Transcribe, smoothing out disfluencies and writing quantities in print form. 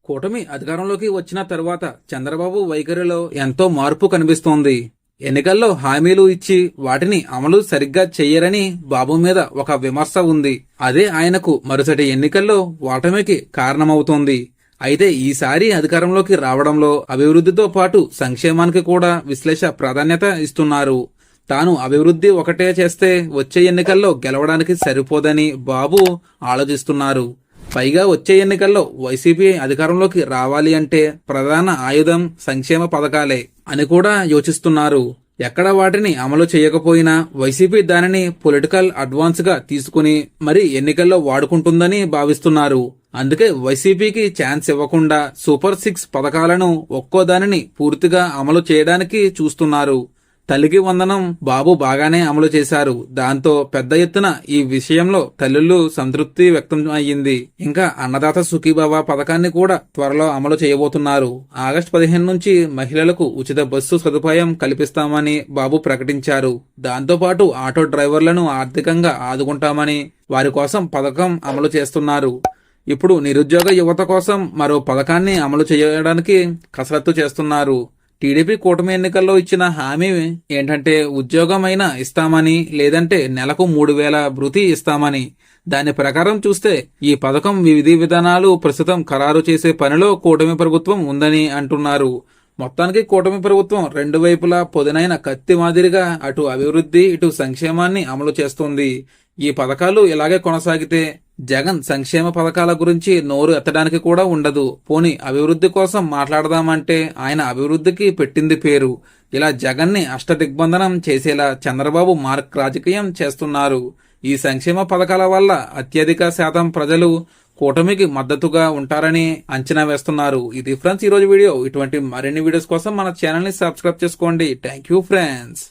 కూటమి అధికారంలోకి వచ్చిన తర్వాత చంద్రబాబు వైఖరిలో ఎంతో మార్పు కనిపిస్తోంది. ఎన్నికల్లో హామీలు ఇచ్చి వాటిని అమలు సరిగ్గా చెయ్యరని బాబు మీద ఒక విమర్శ ఉంది. అదే ఆయనకు మరుసటి ఎన్నికల్లో ఓటమికి కారణమవుతోంది. అయితే ఈసారి అధికారంలోకి రావడంలో అభివృద్ధితో పాటు సంక్షేమానికి కూడా విశ్లేష ప్రాధాన్యత ఇస్తున్నారు. తాను అభివృద్ధి ఒకటే చేస్తే వచ్చే ఎన్నికల్లో గెలవడానికి సరిపోదని బాబు ఆలోచిస్తున్నారు. పైగా వచ్చే ఎన్నికల్లో వైసీపీ అధికారంలోకి రావాలి అంటే ప్రధాన ఆయుధం సంక్షేమ పథకాలే అని కూడా యోచిస్తున్నారు. ఎక్కడ వాటిని అమలు చేయకపోయినా వైసీపీ దానిని పొలిటికల్ అడ్వాన్స్ గా తీసుకుని మరి ఎన్నికల్లో వాడుకుంటుందని భావిస్తున్నారు. అందుకే వైసీపీకి ఛాన్స్ ఇవ్వకుండా సూపర్ 6 పథకాలను ఒక్కో దానిని పూర్తిగా అమలు చేయడానికి చూస్తున్నారు. తల్లికి వందనం బాబు బాగానే అమలు చేశారు. దాంతో పెద్ద ఎత్తున ఈ విషయంలో తల్లులు సంతృప్తి వ్యక్తం అయ్యింది. ఇంకా అన్నదాత సుఖీభవ పథకాన్ని కూడా త్వరలో అమలు చేయబోతున్నారు. ఆగస్టు 15 నుంచి మహిళలకు ఉచిత బస్సు సదుపాయం కల్పిస్తామని బాబు ప్రకటించారు. దాంతో పాటు ఆటో డ్రైవర్లను ఆర్థికంగా ఆదుకుంటామని వారి కోసం పథకం అమలు చేస్తున్నారు. ఇప్పుడు నిరుద్యోగ యువత కోసం మరో పథకాన్ని అమలు చేయడానికి కసరత్తు చేస్తున్నారు. టీడీపీ కూటమి ఎన్నికల్లో ఇచ్చిన హామీ ఏంటంటే ఉద్యోగమైనా ఇస్తామని, లేదంటే నెలకు 3,000 భృతి ఇస్తామని. దాని ప్రకారం చూస్తే ఈ పథకం విధి విధానాలు ప్రస్తుతం ఖరారు చేసే పనిలో కూటమి ప్రభుత్వం ఉందని అంటున్నారు. మొత్తానికి కూటమి ప్రభుత్వం రెండు వైపులా పొదునైన కత్తి మాదిరిగా అటు అభివృద్ధి ఇటు సంక్షేమాన్ని అమలు చేస్తుంది. ఈ పథకాలు ఇలాగే కొనసాగితే జగన్ సంక్షేమ పథకాల గురించి నోరు ఎత్తడానికి కూడా ఉండదు. పోని అభివృద్ధి కోసం మాట్లాడదామంటే ఆయన అభివృద్ధికి పెట్టింది పేరు. ఇలా జగన్ని అష్టదిగ్బంధనం చేసేలా చంద్రబాబు మార్క్ రాజకీయం చేస్తున్నారు. ఈ సంక్షేమ పథకాల వల్ల అత్యధిక శాతం ప్రజలు కూటమికి మద్దతుగా ఉంటారని అంచనా వేస్తున్నారు. ఇది ఫ్రెండ్స్ ఈరోజు వీడియో. ఇటువంటి మరిన్ని వీడియోస్ కోసం మన ఛానల్ ని సబ్స్క్రైబ్ చేసుకోండి. Thank you friends.